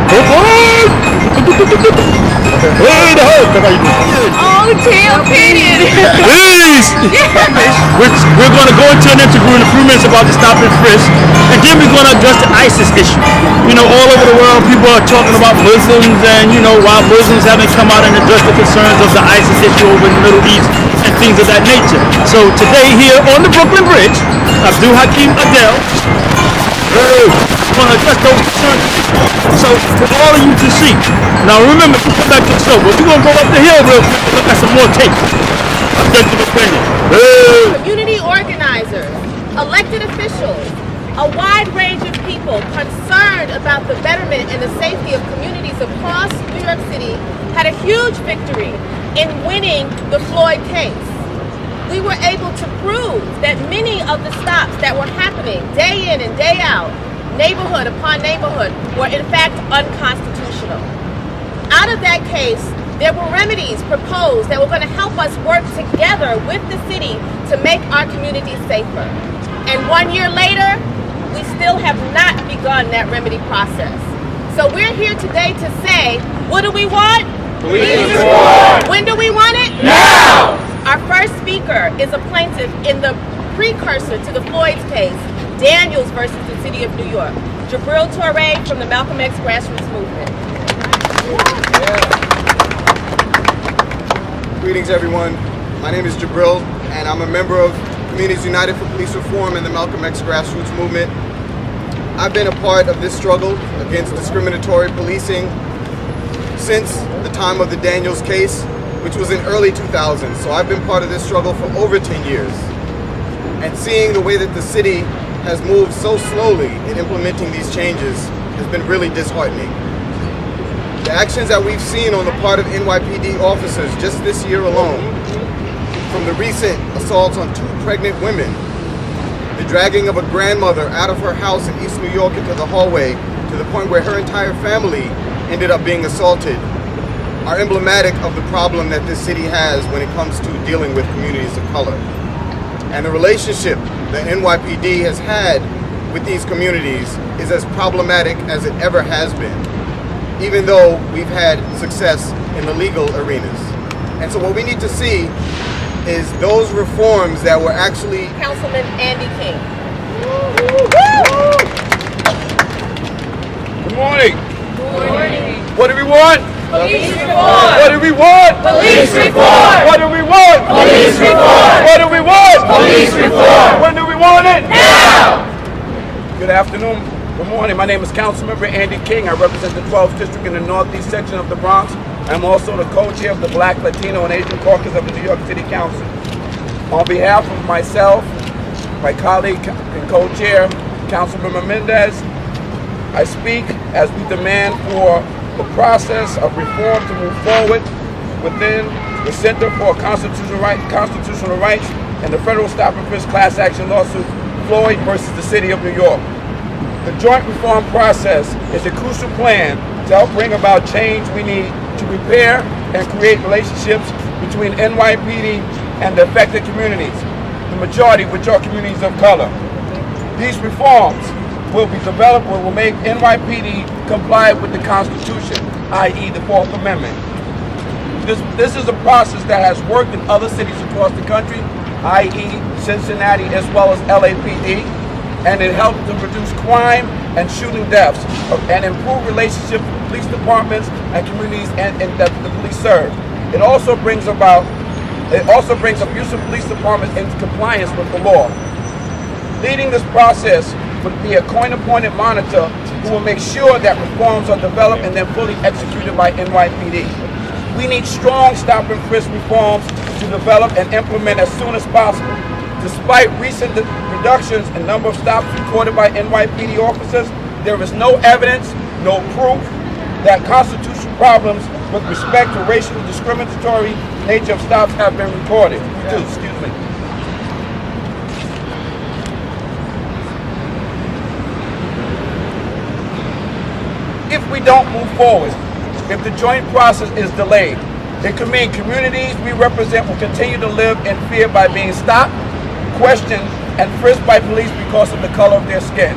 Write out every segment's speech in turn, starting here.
Hey, the hook! That's how you do it. Oh, tail pitted. Please! We're going to go into an interview in a few minutes about the stop and frisk, and then we're going to address the ISIS issue. You know, all over the world, people are talking about Muslims, and you know, why Muslims haven't come out and addressed the concerns of the ISIS issue over in the Middle East and things of that nature. So today here on the Brooklyn Bridge, Abdul Hakim Adel, going to address those concerns. So for all of you to see. Now remember, we come back to the show, but we're going to go up the hill real quick and look at some more tape. Objective opinion. Community organizers, elected officials, a wide range of people concerned about the betterment and the safety of communities across New York City had a huge victory in winning the Floyd case. We were able to prove that many of the stops that were happening day in and day out, neighborhood upon neighborhood, were in fact unconstitutional. Out of that case, there were remedies proposed that were going to help us work together with the city to make our communities safer. And 1 year later, we still have not begun that remedy process. So we're here today to say, what do we want? Police reform! When do we want it? Now! Our first speaker is a plaintiff in the precursor to the Floyd's case, Daniels versus the City of New York. Jabril Touré from the Malcolm X grassroots movement. Greetings everyone, my name is Jabril and I'm a member of Communities United for Police Reform and the Malcolm X grassroots movement. I've been a part of this struggle against discriminatory policing since the time of the Daniels case, which was in early 2000s. So I've been part of this struggle for over 10 years. And seeing the way that the city has moved so slowly in implementing these changes has been really disheartening. The actions that we've seen on the part of NYPD officers just this year alone, from the recent assaults on 2 pregnant women, the dragging of a grandmother out of her house in East New York into the hallway to the point where her entire family ended up being assaulted, are emblematic of the problem that this city has when it comes to dealing with communities of color. And the relationship that NYPD has had with these communities is as problematic as it ever has been, even though we've had success in the legal arenas. And so what we need to see is those reforms that were actually... Councilman Andy King. Good morning. Good morning. What do we want? Police reform. What do we want? Police reform. What do we want? Police reform. What do we want? Police reform. When do we want it? Now. Good afternoon. Good morning. My name is Councilmember Andy King. I represent the 12th District in the Northeast section of the Bronx. I'm also the co-chair of the Black, Latino, and Asian Caucus of the New York City Council. On behalf of myself, my colleague and co-chair, Councilmember Mendez, I speak as we demand for the process of reform to move forward within the Center for Constitutional Rights and the federal stop and frisk class action lawsuit, Floyd versus the City of New York. The joint reform process is a crucial plan to help bring about change we need to repair and create relationships between NYPD and the affected communities, the majority of which are communities of color. These reforms will be developed or will make NYPD comply with the Constitution, i.e. the 4th Amendment. This is a process that has worked in other cities across the country, i.e. Cincinnati as well as LAPD, and it helped to reduce crime and shooting deaths and improve relationships with police departments and communities and that the police serve. It also brings abusive police departments into compliance with the law. Leading this process would be a coin-appointed monitor who will make sure that reforms are developed and then fully executed by NYPD. We need strong stop and frisk reforms to develop and implement as soon as possible. Despite recent reductions in number of stops recorded by NYPD officers, there is no evidence, no proof that constitutional problems with respect to racial discriminatory nature of stops have been recorded. Excuse me. If we don't move forward, if the joint process is delayed, it could mean communities we represent will continue to live in fear by being stopped, questioned, and frisked by police because of the color of their skin.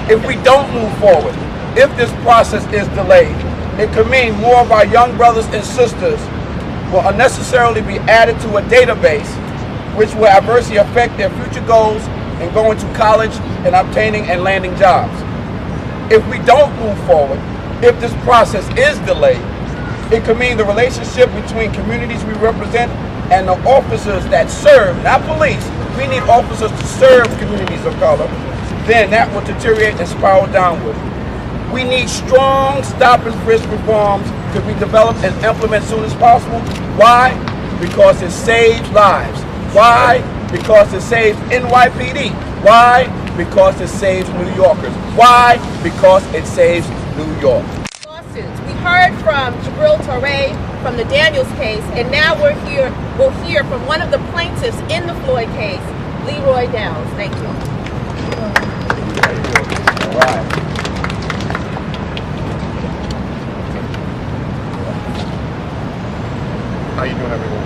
If we don't move forward, If this process is delayed, it could mean more of our young brothers and sisters will unnecessarily be added to a database, which will adversely affect their future goals in going to college and obtaining and landing jobs. If we don't move forward, if this process is delayed, it could mean the relationship between communities we represent and the officers that serve, not police, we need officers to serve communities of color, then that will deteriorate and spiral downward. We need strong stop and frisk reforms to be developed and implemented as soon as possible. Why? Because it saves lives. Why? Because it saves NYPD. Why? Because it saves New Yorkers. Why? Because it saves New York. Lawsuits. We heard from Jabril Touré from the Daniels case, and now we'll hear from one of the plaintiffs in the Floyd case, Leroy Downs. Thank you. All right. How you doing, everyone?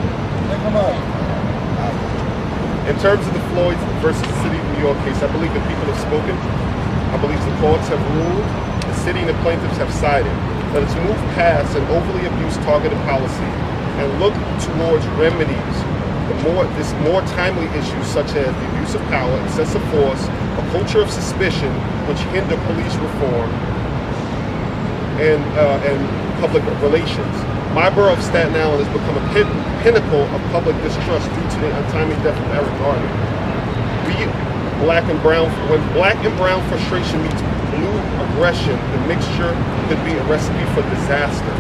In terms of the Floyd versus the City of New York case, I believe the people have spoken. I believe the courts have ruled. The city and the plaintiffs have sided. Let us move past an overly abused targeted policy and look towards remedies. This more timely issues such as the abuse of power, excessive force, a culture of suspicion which hinder police reform, and public relations. My borough of Staten Island has become a pinnacle of public distrust due to the untimely death of Eric Garner. When black and brown frustration meets blue aggression, the mixture could be a recipe for disaster.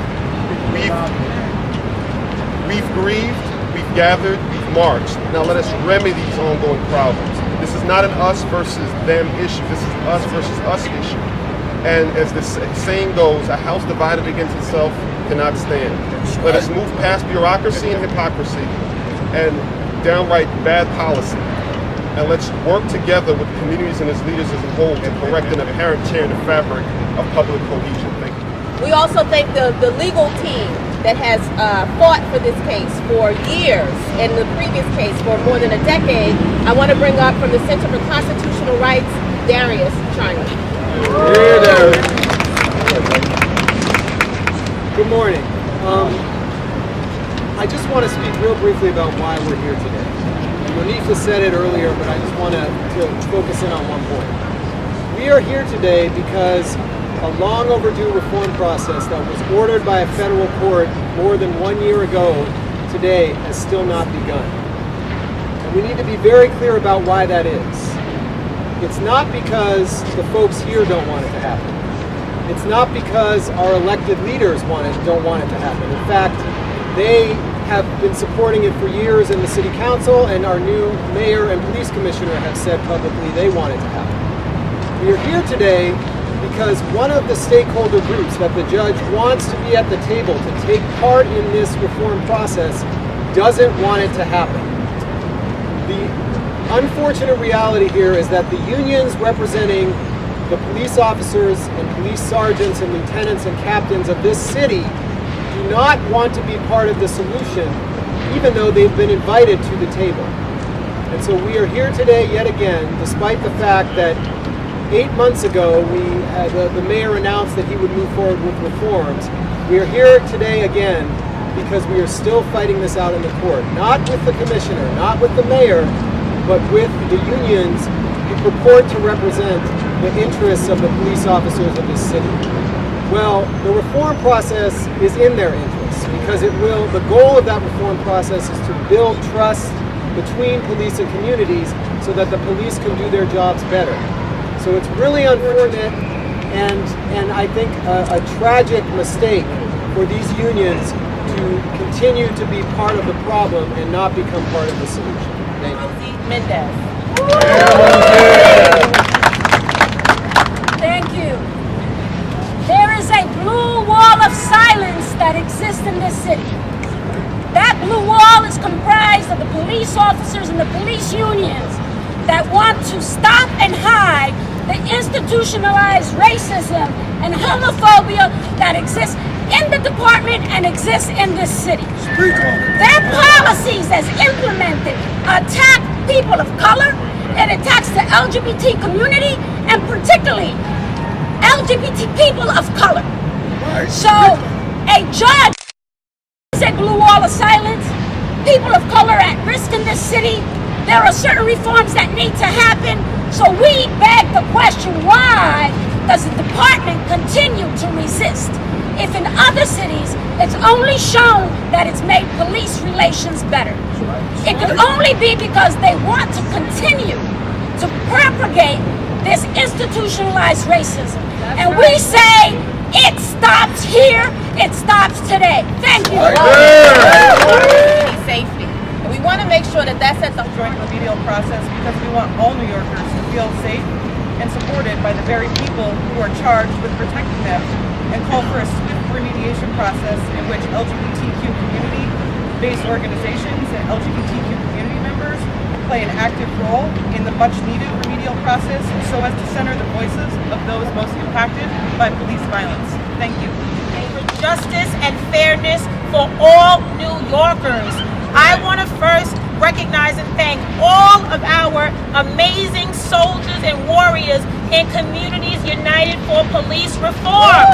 We've grieved, we've gathered, we've marched. Now let us remedy these ongoing problems. This is not an us versus them issue. This is us versus us issue. And as the saying goes, a house divided against itself cannot stand. Let us move past bureaucracy and hypocrisy and downright bad policy. And let's work together with communities and its leaders as a whole to correct an apparent tear in the fabric of public cohesion. Thank you. We also thank the legal team that has fought for this case for years, and the previous case for more than a decade. I want to bring up from the Center for Constitutional Rights, Darius China. Good morning. I just want to speak real briefly about why we're here today. Monifa said it earlier, but I just want to focus in on one point. We are here today because a long overdue reform process that was ordered by a federal court more than 1 year ago today has still not begun. And we need to be very clear about why that is. It's not because the folks here don't want it to happen. It's not because our elected leaders don't want it to happen. In fact, they have been supporting it for years in the city council, and our new mayor and police commissioner have said publicly they want it to happen. We are here today because one of the stakeholder groups that the judge wants to be at the table to take part in this reform process doesn't want it to happen. The unfortunate reality here is that the unions representing the police officers and police sergeants and lieutenants and captains of this city do not want to be part of the solution, even though they've been invited to the table. And so we are here today yet again, despite the fact that 8 months ago the mayor announced that he would move forward with reforms. We are here today again because we are still fighting this out in the court, not with the commissioner, not with the mayor, but with the unions who purport to represent the interests of the police officers of this city. Well, the reform process is in their interests because the goal of that reform process is to build trust between police and communities so that the police can do their jobs better. So it's really unfortunate and I think a tragic mistake for these unions to continue to be part of the problem and not become part of the solution. Thank you. Rosie Mendez. Thank you. There is a blue wall of silence that exists in this city. That blue wall is comprised of the police officers and the police unions that want to stop and hide the institutionalized racism and homophobia that exists in the department and exists in this city. Their policies as implemented attack people of color, it attacks the LGBT community, and particularly LGBT people of color. So a judge is a blue wall of silence. People of color are at risk in this city. There are certain reforms that need to happen. So we beg the question, why does the department continue to resist? If in other cities, it's only shown that it's made police relations better. It could only be because they want to continue to propagate this institutionalized racism. And we say, it stops here, it stops today. Thank you. Safety. And we want to make sure that that's at the joint remedial process because we want all New Yorkers to feel safe and supported by the very people who are charged with protecting them, and call for a swift remediation process in which LGBTQ community-based organizations and LGBTQ community members play an active role in the much-needed remedial process so as to center the voices of those most impacted by police violence. Thank you. For justice and fairness for all New Yorkers. I want to first recognize and thank all of our amazing soldiers and warriors in Communities United for Police Reform.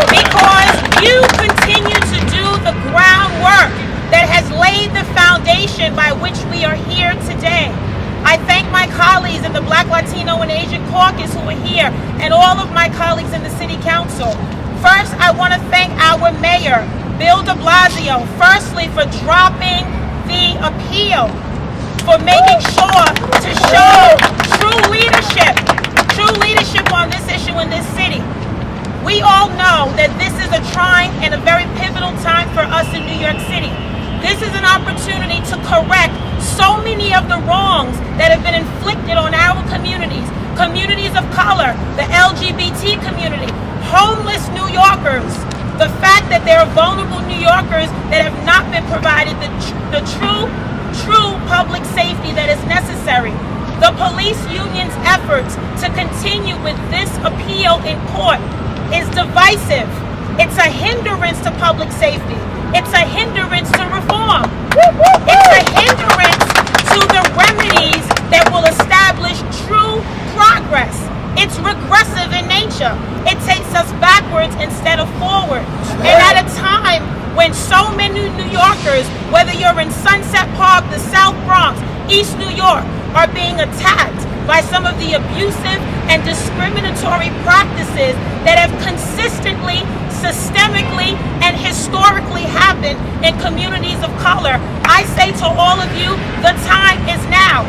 Because you continue to do the groundwork that has laid the foundation by which we are here today. I thank my colleagues in the Black, Latino, and Asian Caucus who are here, and all of my colleagues in the City Council. First, I want to thank our mayor, Bill de Blasio, firstly for dropping the appeal, for making sure to show true leadership on this issue in this city. We all know that this is a trying and a very pivotal time for us in New York City. This is an opportunity to correct so many of the wrongs that have been inflicted on our communities of color, the LGBT community, homeless New Yorkers, the fact that there are vulnerable New Yorkers that have not been provided the true public safety that is necessary. The police union's efforts to continue with this appeal in court is divisive. It's a hindrance to public safety. It's a hindrance to reform. It's a hindrance to the remedies that will establish true progress. It's regressive in nature. It takes us backwards instead of forward. And at a time when so many New Yorkers, whether you're in Sunset Park, the South Bronx, East New York, are being attacked by some of the abusive and discriminatory practices that have consistently, systemically, and historically happened in communities of color, I say to all of you, the time is now.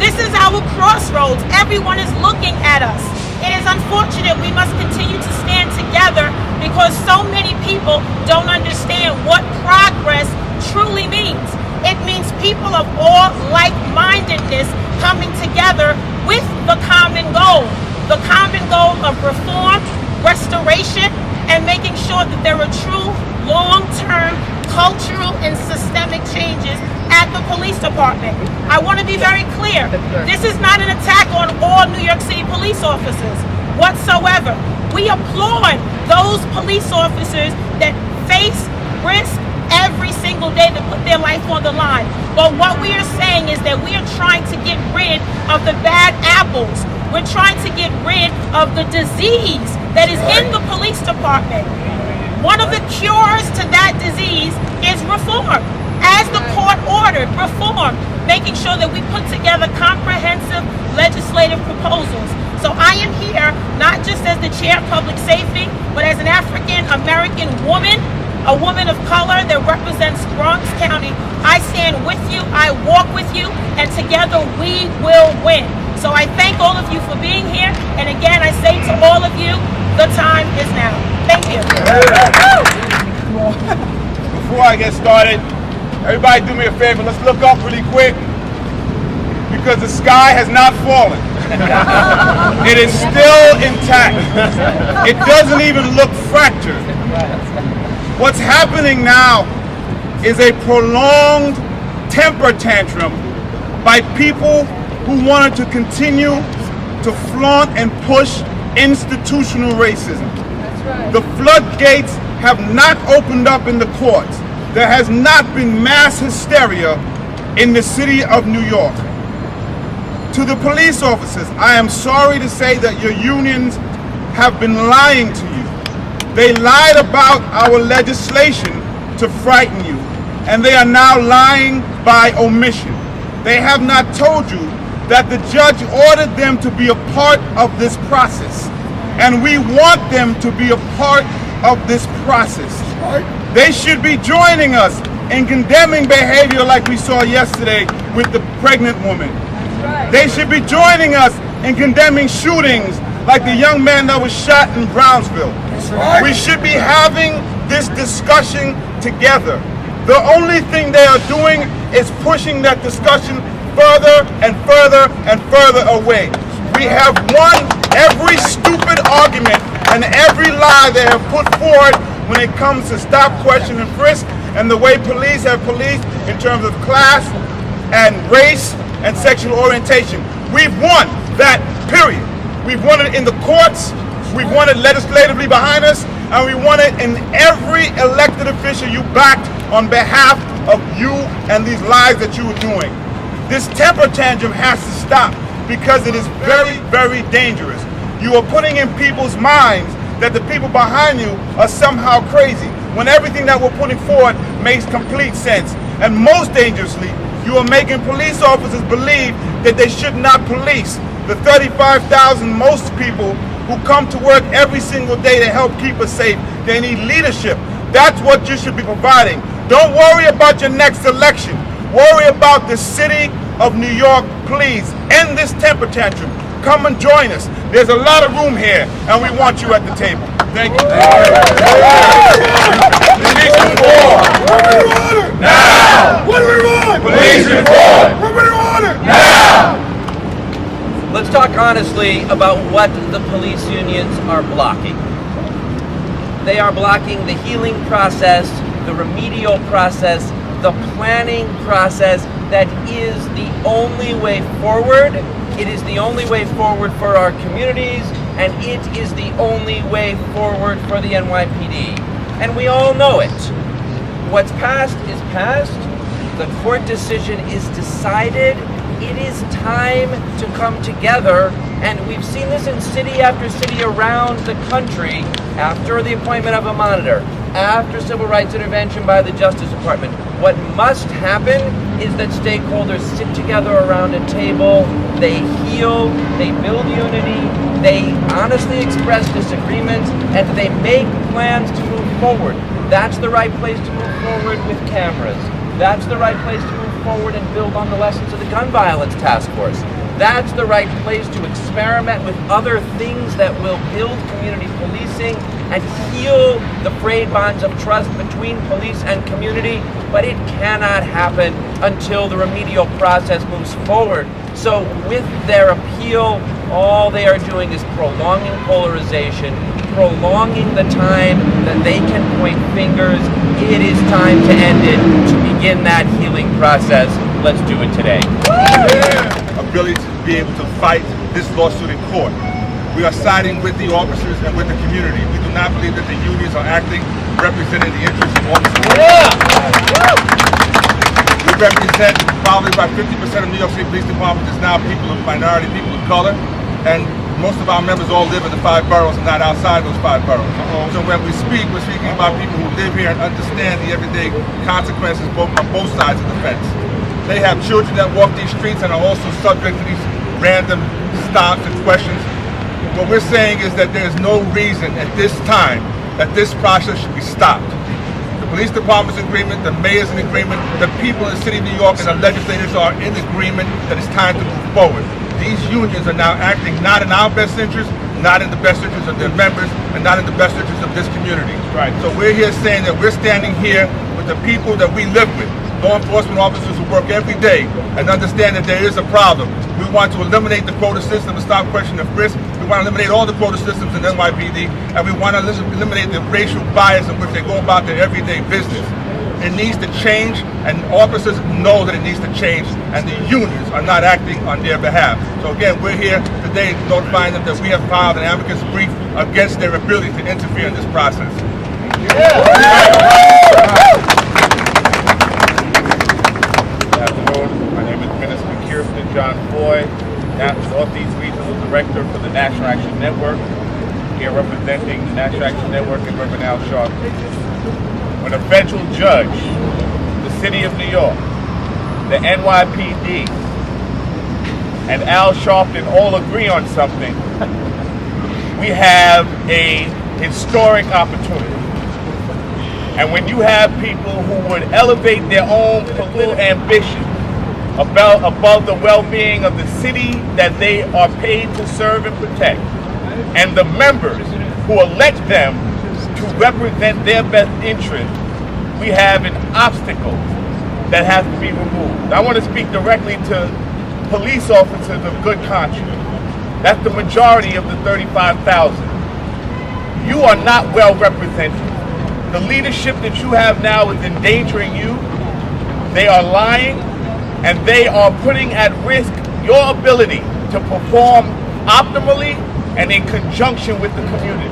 This is our crossroads. Everyone is looking at us. It is unfortunate we must continue to stand together because so many people don't understand what progress truly means. It means people of all like-mindedness coming together with the common goal of reform, restoration, and making sure that there are true long-term cultural and systemic changes at the police department. I want to be very clear. This is not an attack on all New York City police officers whatsoever. We applaud those police officers that face risk every single day to put their life on the line. But what we are saying is that we are trying to get rid of the bad apples. We're trying to get rid of the disease that is in the police department. One of the cures to that disease is reform. As the court ordered, reform, making sure that we put together comprehensive legislative proposals. So I am here not just as the chair of public safety, but as an African American woman, a woman of color that represents Bronx County. I stand with you, I walk with you, and together we will win. So I thank all of you for being here, and again I say to all of you, the time is now. Thank you. Before I get started, everybody do me a favor, let's look up really quick, because the sky has not fallen. It is still intact. It doesn't even look fractured. What's happening now is a prolonged temper tantrum by people who wanted to continue to flaunt and push institutional racism. The floodgates have not opened up in the courts. There has not been mass hysteria in the city of New York. To the police officers, I am sorry to say that your unions have been lying to you. They lied about our legislation to frighten you, and they are now lying by omission. They have not told you that the judge ordered them to be a part of this process, and we want them to be a part of this process. They should be joining us in condemning behavior like we saw yesterday with the pregnant woman. They should be joining us in condemning shootings like the young man that was shot in Brownsville. We should be having this discussion together. The only thing they are doing is pushing that discussion further and further and further away. We have won every stupid argument and every lie they have put forward when it comes to stop, question, and frisk, and the way police have policed in terms of class and race and sexual orientation. We've won that, period. We've won it in the courts, we've won it legislatively behind us, and we won it in every elected official you backed on behalf of you and these lies that you were doing. This temper tantrum has to stop because it is very, very dangerous. You are putting in people's minds that the people behind you are somehow crazy, when everything that we're putting forward makes complete sense. And most dangerously, you are making police officers believe that they should not police the 35,000 most people who come to work every single day to help keep us safe. They need leadership. That's what you should be providing. Don't worry about your next election. Worry about the city of New York. Please end this temper tantrum. Come and join us. There's a lot of room here, and we want you at the table. Thank you. Police reform! Now! What do we want? Police reform! What do we want? Now! Let's talk honestly about what the police unions are blocking. They are blocking the healing process, the remedial process, the planning process that is the only way forward. It is the only way forward for our communities, and it is the only way forward for the NYPD. And we all know it. What's passed is passed. The court decision is decided. It is time to come together, and we've seen this in city after city around the country after the appointment of a monitor, after civil rights intervention by the Justice Department. What must happen is that stakeholders sit together around a table, they heal, they build unity, they honestly express disagreements, and they make plans to move forward. That's the right place to move forward with cameras. That's the right place to move forward and build on the lessons of the gun violence task force. That's the right place to experiment with other things that will build community policing and heal the frayed bonds of trust between police and community, but it cannot happen until the remedial process moves forward. So with their appeal, all they are doing is prolonging polarization, prolonging the time that they can point fingers. It is time to end it, to begin that healing process. Let's do it today. Ability to be able to fight this lawsuit in court. We are siding with the officers and with the community. We do not believe that the unions are acting representing the interests of officers. We represent probably about 50% of New York City Police Department is now people of minority, people of color, and most of our members all live in the 5 boroughs and not outside those 5 boroughs. So when we speak, we're speaking about people who live here and understand the everyday consequences on both sides of the fence. They have children that walk these streets and are also subject to these random stops and questions. What we're saying is that there's no reason at this time that this process should be stopped. The police department's in agreement, the mayor's in agreement, the people in the city of New York and the legislators are in agreement that it's time to move forward. These unions are now acting not in our best interest, not in the best interest of their members, and not in the best interest of this community. Right. So we're here saying that we're standing here with the people that we live with, law enforcement officers who work every day and understand that there is a problem. We want to eliminate the quota system and stop question and frisk. We want to eliminate all the quota systems in NYPD, and we want to eliminate the racial bias in which they go about their everyday business. It needs to change, and officers know that it needs to change, and the unions are not acting on their behalf. So again, we're here today notifying them that we have filed an amicus brief against their ability to interfere in this process. Good afternoon. My name is Minister Kirsten John Foy. Northeast Regional Director for the National Action Network, here representing the National Action Network in Reverend Al Sharpton. When a federal judge, the City of New York, the NYPD, and Al Sharpton all agree on something, we have a historic opportunity. And when you have people who would elevate their own political ambition above the well-being of the city that they are paid to serve and protect, and the members who elect them to represent their best interest, we have an obstacle that has to be removed. I want to speak directly to police officers of good conscience. That's the majority of the 35,000. You are not well represented. The leadership that you have now is endangering you. They are lying, and they are putting at risk your ability to perform optimally and in conjunction with the community.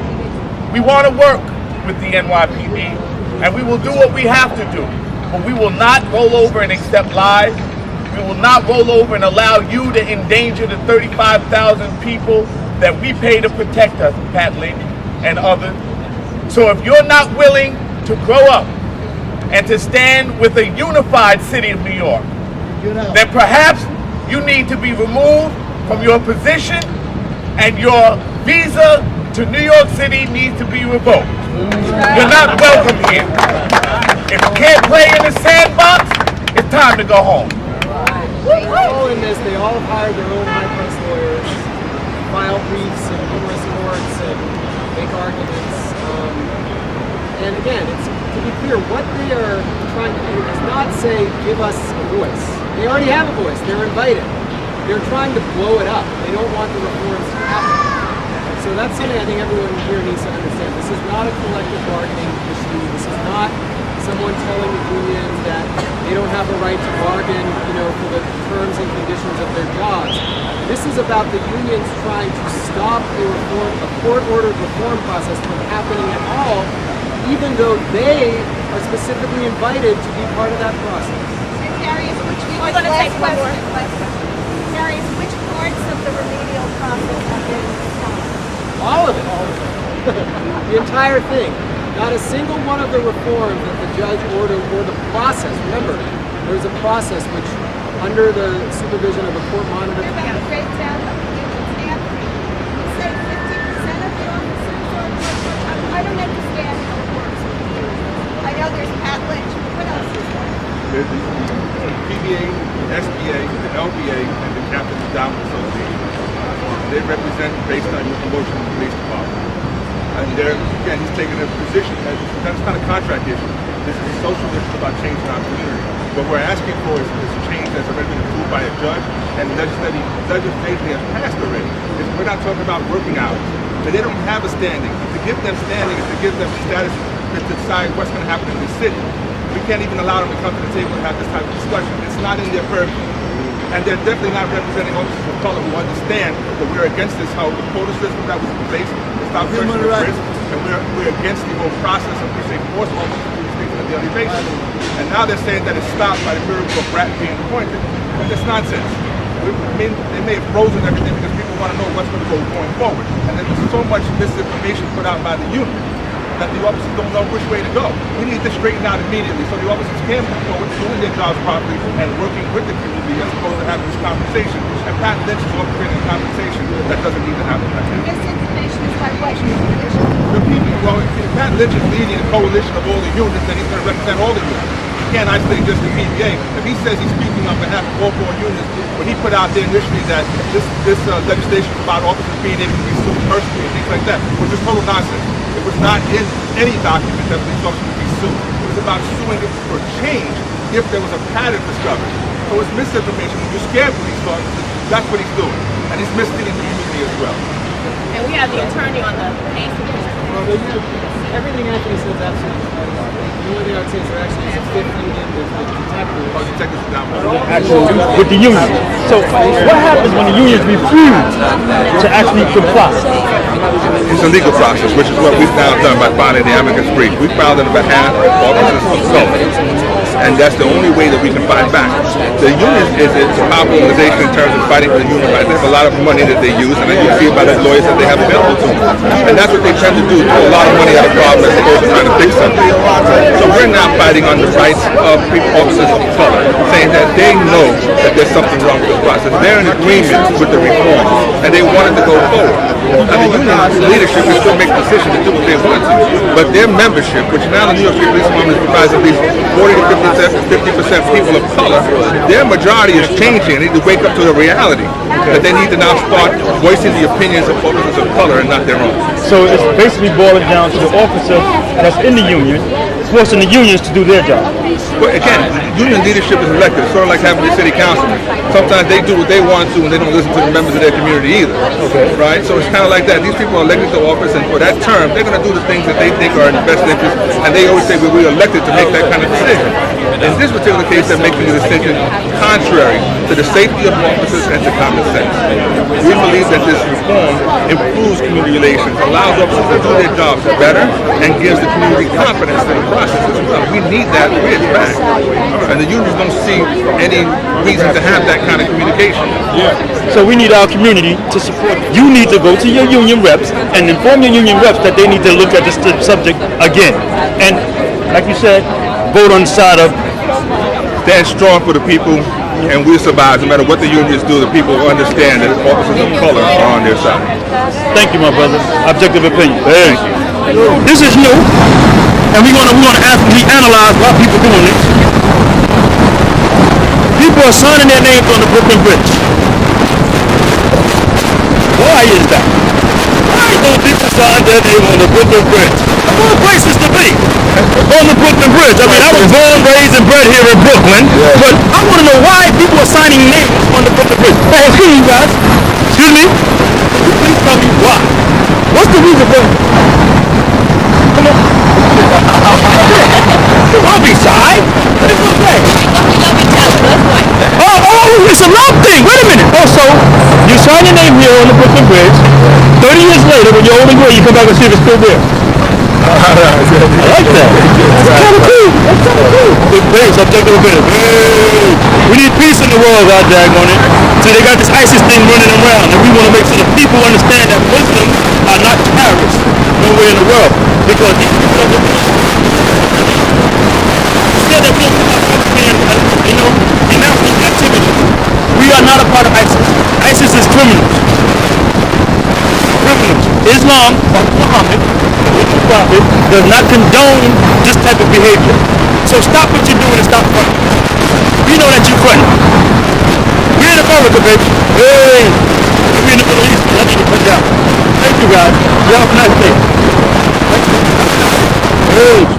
We want to work with the NYPD, and we will do what we have to do, but we will not roll over and accept lies. We will not roll over and allow you to endanger the 35,000 people that we pay to protect us, Pat Lynch and others. So if you're not willing to grow up and to stand with a unified city of New York, then perhaps you need to be removed from your position and your visa to New York City needs to be revoked. You're not welcome here. If you can't play in the sandbox, it's time to go home. They're all in this. They all have hired their own high-priced lawyers, file briefs and numerous courts and make arguments. And again, it's to be clear, what they are trying to do is not say, give us a voice. They already have a voice. They're invited. They're trying to blow it up. They don't want the reforms to happen. So that's something I think everyone here needs to understand. This is not a collective bargaining issue. This is not someone telling the unions that they don't have a right to bargain, for the terms and conditions of their jobs. This is about the unions trying to stop a court-ordered reform process from happening at all, even though they are specifically invited to be part of that process. We're going to take one more. Darius, which parts of the remedial process have been stopped? All of it. The entire thing. Not a single one of the reforms that the judge ordered or the process. Remember, there's a process which, under the supervision of a court monitor. What about a breakdown of the union's anthem? You say 50% of the officers are. I don't understand how it works with the union. I know there's Pat Lynch. What else is there? There's the PBA, the SBA, the LBA, and the Captain's Endowment Association. They represent based on your promotion in the police department. And he's taking a position that's not a contract issue. This is a social issue about changing our community. What we're asking for is change that's already been approved by a judge and legislatively has passed already. We're not talking about working hours. But they don't have a standing. To give them standing is to give them status to decide what's going to happen in the city. We can't even allow them to come to the table and have this type of discussion. It's not in their purview. And they're definitely not representing officers of color who understand that we're against this whole quota system that was in place. It's not personal risk, and we're against the whole process of which they force officers to do these things on a daily basis. And now they're saying that it's stopped by the Bureau of Brat being appointed. But that's nonsense. They may have frozen everything because people want to know what's going to go going forward. And there's so much misinformation put out by the union that the officers don't know which way to go. We need to straighten out immediately so the officers can move forward, doing their jobs properly and working with the community as opposed to having this conversation. And Pat Lynch is orchestrating a conversation that doesn't need to happen like that. Misinformation is by what? The people, well, if Pat Lynch is leading a coalition of all the unions, then he's going to represent all the unions. He can't isolate just the PBA. If he says he's speaking on behalf of all four unions, when he put out there initially that this legislation is about officers being able to be sued personally and things like that, which is total nonsense. It was not in any document that police officers would be sued. It was about suing for change if there was a pattern discovered. So it's misinformation. When you scare police officers, that's what he's doing. And he's misleading the community as well. And we have the attorney on the case. Well, everything Anthony says is absolutely right. The only thing I would say is there actually is a fifth union with the detectives. Oh, detectives are down. Actually, with the union. So what happens when the unions refuse to actually comply? It's a legal process, which is what we've now done by filing the amicus brief. We filed on behalf of officers of color. and that's the only way that we can fight back. The union is a powerful organization in terms of fighting for the human rights. They have a lot of money that they use, and then you see by the lawyers that they have available to them. And that's what they tend to do, throw a lot of money at a problem as opposed to trying to fix something. So we're now fighting on the rights of people, officers of color, saying that they know that there's something wrong with the process. They're in agreement with the reform, and they want it to go forward. Now the union leadership can still make decisions to do what they want to, but their membership, which now the New York State Police Department is comprised of at least 40 to 50% people of color, their majority is changing. They need to wake up to the reality that they need to now start voicing the opinions of officers of color and not their own. So it's basically boiling down to the officer that's in the union, forcing the unions to do their job. But again, union leadership is elected. It's sort of like having a city councilman. Sometimes they do what they want to and they don't listen to the members of their community either. Okay. Right? So it's kind of like that. These people are elected to office, and for that term, they're going to do the things that they think are in the best interest, and they always say, well, we're elected to make that kind of decision. In this particular case, they're making a decision contrary to the safety of officers and to common sense. We believe that this reform improves community relations, allows officers to do their jobs better, and gives the community confidence in the process as well. We need that bridge back. And the unions don't see any reason to have that kind of communication. Yeah. So we need our community to support. You need to go to your union reps and inform your union reps that they need to look at this subject again. And like you said, vote on the side of stand strong for the people, and we'll survive. No matter what the unions do, the people understand that officers of color are on their side. Thank you, my brother. Objective opinion. Thank you. This is new, and we're gonna analyze why people doing this. People are signing their names on the Brooklyn Bridge. Why is that? Why don't people sign their name on the Brooklyn Bridge? Of all places to be, on the Brooklyn Bridge. I mean, I was born, raised, and bred here in Brooklyn, but I want to know why people are signing names on the Brooklyn Bridge. Hey, excuse me, guys. Excuse me. Could you please tell me why? What's the reason for it? Come on. Don't be shy. It's okay. Oh, it's a love thing. Wait a minute. Oh, so you sign your name here on the Brooklyn Bridge. 30 years later, when you're old and gray, you come back and see if it's still there. I like that. That's kind of cool. That's kind of cool. Big base, objective opinion. Hey, we need peace in the world, God dang on it. See, they got this ISIS thing running around, and we want to make sure that people understand that Muslims are not terrorists nowhere in the world. Because these people are said that we don't come out and announce these activities. We are not a part of ISIS. ISIS is criminals. Islam, Muhammad, the Prophet, does not condone this type of behavior. So stop what you're doing and stop fronting. We know that you're fronting. We're in America, baby. Hey, we're in the Middle East. Let's get put down. Thank you, guys. You have a nice day. Hey.